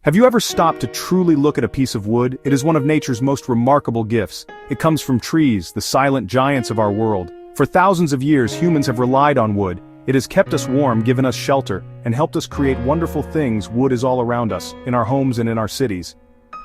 Have you ever stopped to truly look at a piece of wood? It is one of nature's most remarkable gifts. It comes from trees, the silent giants of our world. For thousands of years, humans have relied on wood. It has kept us warm, given us shelter, and helped us create wonderful things. Wood is all around us, in our homes and in our cities.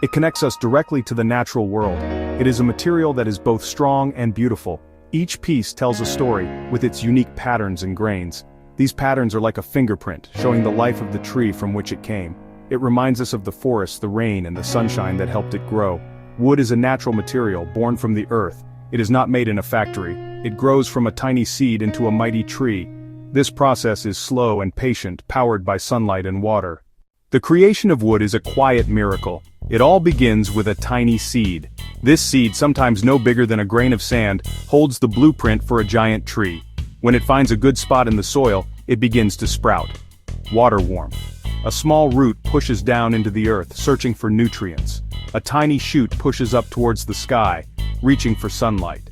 It connects us directly to the natural world. It is a material that is both strong and beautiful. Each piece tells a story, with its unique patterns and grains. These patterns are like a fingerprint, showing the life of the tree from which it came. It reminds us of the forest, the rain, and the sunshine that helped it grow. Wood is a natural material, born from the earth. It is not made in a factory. It grows from a tiny seed into a mighty tree. This process is slow and patient, powered by sunlight and water. The creation of wood is a quiet miracle. It all begins with a tiny seed. This seed, sometimes no bigger than a grain of sand, holds the blueprint for a giant tree. When it finds a good spot in the soil, it begins to sprout. Water warmth. A small root pushes down into the earth, searching for nutrients. A tiny shoot pushes up towards the sky, reaching for sunlight.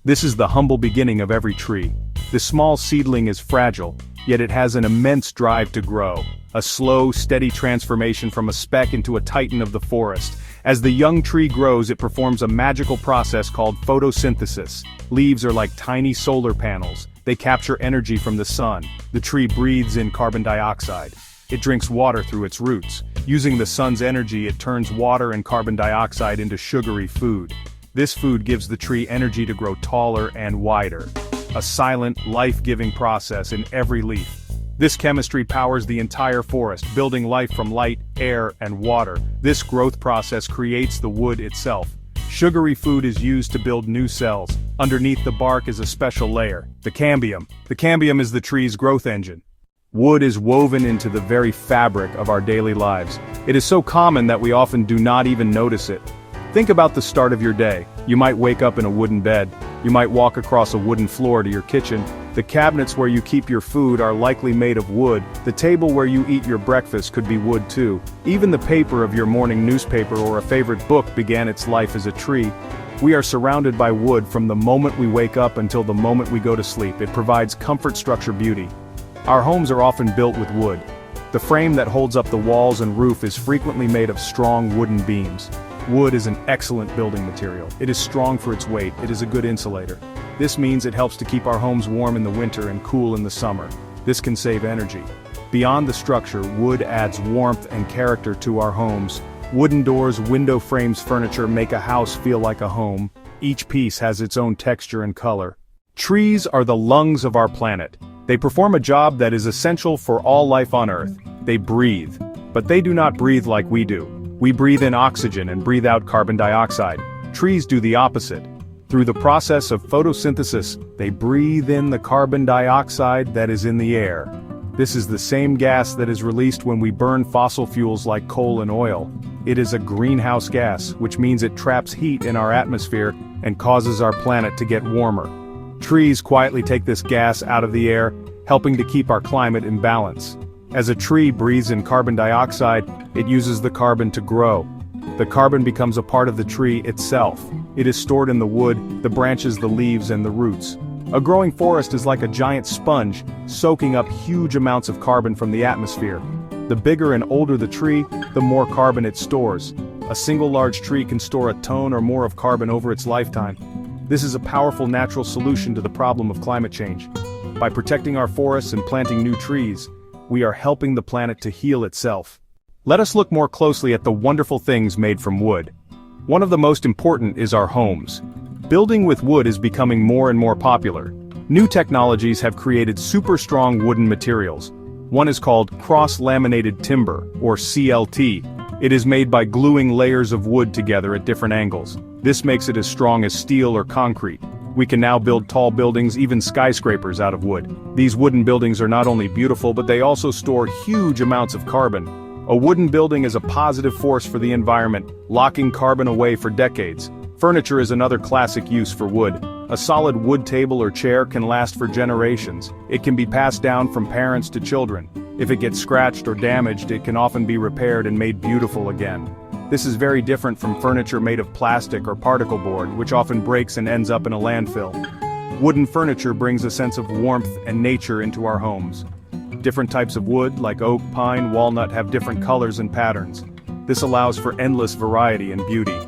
This is the humble beginning of every tree. This small seedling is fragile, yet it has an immense drive to grow. A slow, steady transformation from a speck into a titan of the forest. As the young tree grows, it performs a magical process called photosynthesis. Leaves are like tiny solar panels. They capture energy from the sun. The tree breathes in carbon dioxide. It drinks water through its roots. Using the sun's energy, it turns water and carbon dioxide into sugary food. This food gives the tree energy to grow taller and wider. A silent, life-giving process in every leaf. This chemistry powers the entire forest, building life from light, air, and water. This growth process creates the wood itself. Sugary food is used to build new cells. Underneath the bark is a special layer, the cambium. The cambium is the tree's growth engine. Wood is woven into the very fabric of our daily lives. It is so common that we often do not even notice it. Think about the start of your day. You might wake up in a wooden bed. You might walk across a wooden floor to your kitchen. The cabinets where you keep your food are likely made of wood. The table where you eat your breakfast could be wood too. Even the paper of your morning newspaper or a favorite book began its life as a tree. We are surrounded by wood from the moment we wake up until the moment we go to sleep. It provides comfort, structure, beauty. Our homes are often built with wood. The frame that holds up the walls and roof is frequently made of strong wooden beams. Wood is an excellent building material. It is strong for its weight. It is a good insulator. This means it helps to keep our homes warm in the winter and cool in the summer. This can save energy. Beyond the structure, wood adds warmth and character to our homes. Wooden doors, window frames, furniture make a house feel like a home. Each piece has its own texture and color. Trees are the lungs of our planet. They perform a job that is essential for all life on Earth. They breathe. But they do not breathe like we do. We breathe in oxygen and breathe out carbon dioxide. Trees do the opposite. Through the process of photosynthesis, they breathe in the carbon dioxide that is in the air. This is the same gas that is released when we burn fossil fuels like coal and oil. It is a greenhouse gas, which means it traps heat in our atmosphere and causes our planet to get warmer. Trees quietly take this gas out of the air, helping to keep our climate in balance. As a tree breathes in carbon dioxide, it uses the carbon to grow. The carbon becomes a part of the tree itself. It is stored in the wood, the branches, the leaves, and the roots. A growing forest is like a giant sponge, soaking up huge amounts of carbon from the atmosphere. The bigger and older the tree, the more carbon it stores. A single large tree can store a ton or more of carbon over its lifetime. This is a powerful natural solution to the problem of climate change. By protecting our forests and planting new trees, we are helping the planet to heal itself. Let us look more closely at the wonderful things made from wood. One of the most important is our homes. Building with wood is becoming more and more popular. New technologies have created super strong wooden materials. One is called cross-laminated timber, or CLT. It is made by gluing layers of wood together at different angles. This makes it as strong as steel or concrete. We can now build tall buildings, even skyscrapers, out of wood. These wooden buildings are not only beautiful, but they also store huge amounts of carbon. A wooden building is a positive force for the environment, locking carbon away for decades. Furniture is another classic use for wood. A solid wood table or chair can last for generations. It can be passed down from parents to children. If it gets scratched or damaged, it can often be repaired and made beautiful again. This is very different from furniture made of plastic or particle board, which often breaks and ends up in a landfill. Wooden furniture brings a sense of warmth and nature into our homes. Different types of wood, like oak, pine, walnut, have different colors and patterns. This allows for endless variety and beauty.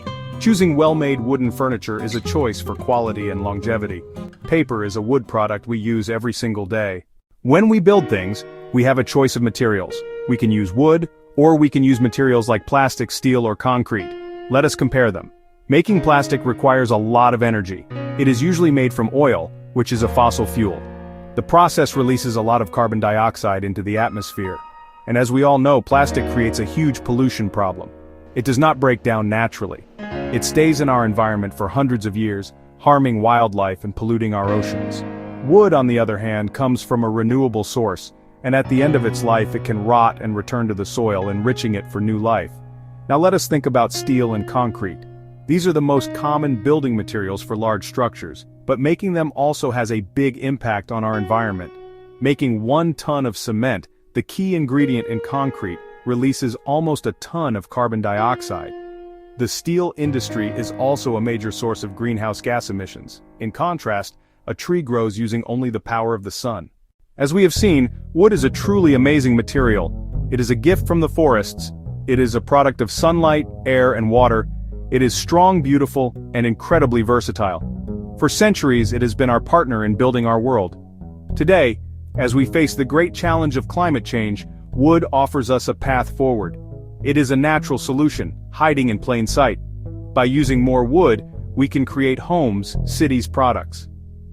Choosing well-made wooden furniture is a choice for quality and longevity. Paper is a wood product we use every single day. When we build things, we have a choice of materials. We can use wood, or we can use materials like plastic, steel, or concrete. Let us compare them. Making plastic requires a lot of energy. It is usually made from oil, which is a fossil fuel. The process releases a lot of carbon dioxide into the atmosphere. And as we all know, plastic creates a huge pollution problem. It does not break down naturally. It stays in our environment for hundreds of years, harming wildlife and polluting our oceans. Wood, on the other hand, comes from a renewable source, and at the end of its life it can rot and return to the soil, enriching it for new life. Now let us think about steel and concrete. These are the most common building materials for large structures, but making them also has a big impact on our environment. Making 1 ton of cement, the key ingredient in concrete, releases almost a ton of carbon dioxide. The steel industry is also a major source of greenhouse gas emissions. In contrast, a tree grows using only the power of the sun. As we have seen, wood is a truly amazing material. It is a gift from the forests. It is a product of sunlight, air, and water. It is strong, beautiful, and incredibly versatile. For centuries, it has been our partner in building our world. Today, as we face the great challenge of climate change, wood offers us a path forward. It is a natural solution, hiding in plain sight. By using more wood, we can create homes, cities, products.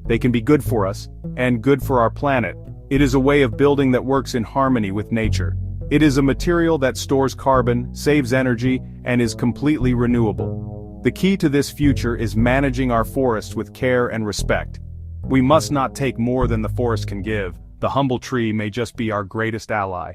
They can be good for us, and good for our planet. It is a way of building that works in harmony with nature. It is a material that stores carbon, saves energy, and is completely renewable. The key to this future is managing our forests with care and respect. We must not take more than the forest can give. The humble tree may just be our greatest ally.